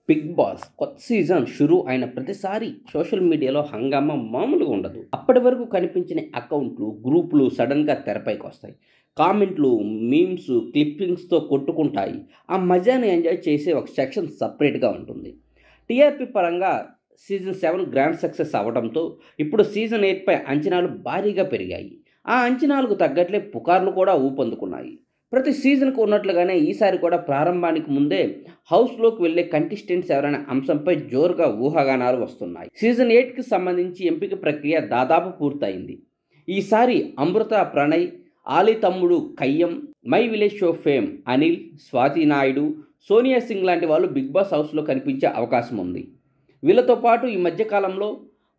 Big boss కొత్త season షురూ అయిన ప్రతిసారి సోషల్ మీడియాలో హంగామా మామూలుగా ఉండదు. అప్పటి వరకు కనిపించిన అకౌంట్లు, గ్రూపులు సడన్‌గా తెరపైకి వస్తాయి. కామెంట్లు, మీమ్స్, క్లిప్పింగ్స్‌తో కొట్టుకుంటాయి. ఆ మజాని ఎంజాయ్ చేసే ఒక సెక్షన్ సెపరేట్‌గా ఉంటుంది. టీఆర్పీ పరంగా సీజన్ 7 గ్రాండ్ సక్సెస్ అవ్వడంతో ఇప్పుడు సీజన్ 8 పై అంచనాలు భారీగా పెరిగాయి. ఆ అంచనాలకు తగ్గట్లే పుకార్లు కూడా ఊపందుకున్నాయి. ప్రతి సీజన్‌కు ఉన్నట్లుగానే ఈసారి కూడా ప్రారంభానికి ముందే హౌస్‌లోకి వెళ్ళే కంటెస్టెంట్స్ ఎవరనే అంశంపై జోరుగా ఊహాగానాలు వస్తున్నాయి. సీజన్ 8కి సంబంధించి ఎంపిక ప్రక్రియ దాదాపు పూర్తయింది. ఈసారి అమృత ప్రణయ్, ఆలీ తమ్ముడు Khayyum, my village show fame Anil, Swathi Naidu, Sonia Singh లాంటి వాళ్ళు బిగ్ బాస్ హౌస్‌లో కనిపించే అవకాశం ఉంది. వీళ్ళతో పాటు ఈ మధ్య కాలంలో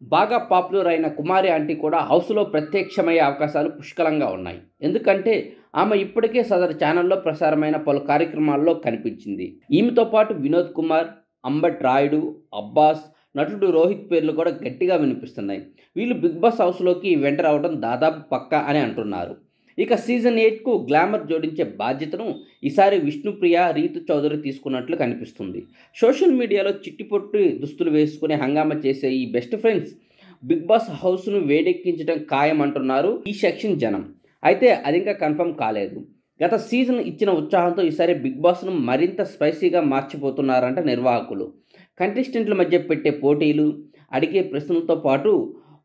బాగా పాపులర్ అయిన కుమారి ఆంటీ కూడా హౌస్‌లో ప్రత్యక్షమయ్యే అవకాశాలు పుష్కలంగా ఉన్నాయి. ఎందుకంటే ఆమె ఇప్పటికే సదరు ఛానల్లో ప్రసారమైన పలు కార్యక్రమాల్లో కనిపించింది. ఈమెతో పాటు వినోద్ కుమార్, అంబట్ రాయుడు, అబ్బాస్, నటుడు రోహిత్ పేర్లు కూడా గట్టిగా వినిపిస్తున్నాయి. వీళ్ళు బిగ్ బాస్ హౌస్‌లోకి వెంటర్ అవ్వడం దాదాపు పక్కా అని అంటున్నారు. ఇక సీజన్ 8కు గ్లామర్ జోడించే బాధ్యతను ఈసారి విష్ణుప్రియ, రీతు చౌదరి తీసుకున్నట్లు కనిపిస్తుంది. సోషల్ మీడియాలో చిట్టిపొట్టి దుస్తులు వేసుకుని హంగామా చేసే ఈ బెస్ట్ ఫ్రెండ్స్ బిగ్ బాస్ హౌస్ను వేడెక్కించడం ఖాయం అంటున్నారు ఈ సెక్షన్ జనం. అయితే అది ఇంకా కన్ఫర్మ్ కాలేదు. గత సీజన్ ఇచ్చిన ఉత్సాహంతో ఈసారి బిగ్ బాస్ను మరింత స్పైసీగా మార్చిపోతున్నారంట నిర్వాహకులు. కంటెస్టెంట్ల మధ్య పెట్టే పోటీలు, అడిగే ప్రశ్నలతో పాటు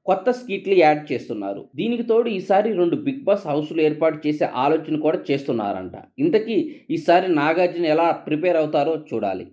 కొత్త స్కిట్లు యాడ్ చేస్తున్నారు. దీనికి తోడు ఈసారి 2 బిగ్ బాస్ హౌస్‌లు ఏర్పాటు చేసే ఆలోచన కూడా చేస్తున్నారంట. ఇంతకీ ఈసారి నాగార్జున ఎలా ప్రిపేర్ అవుతారో చూడాలి.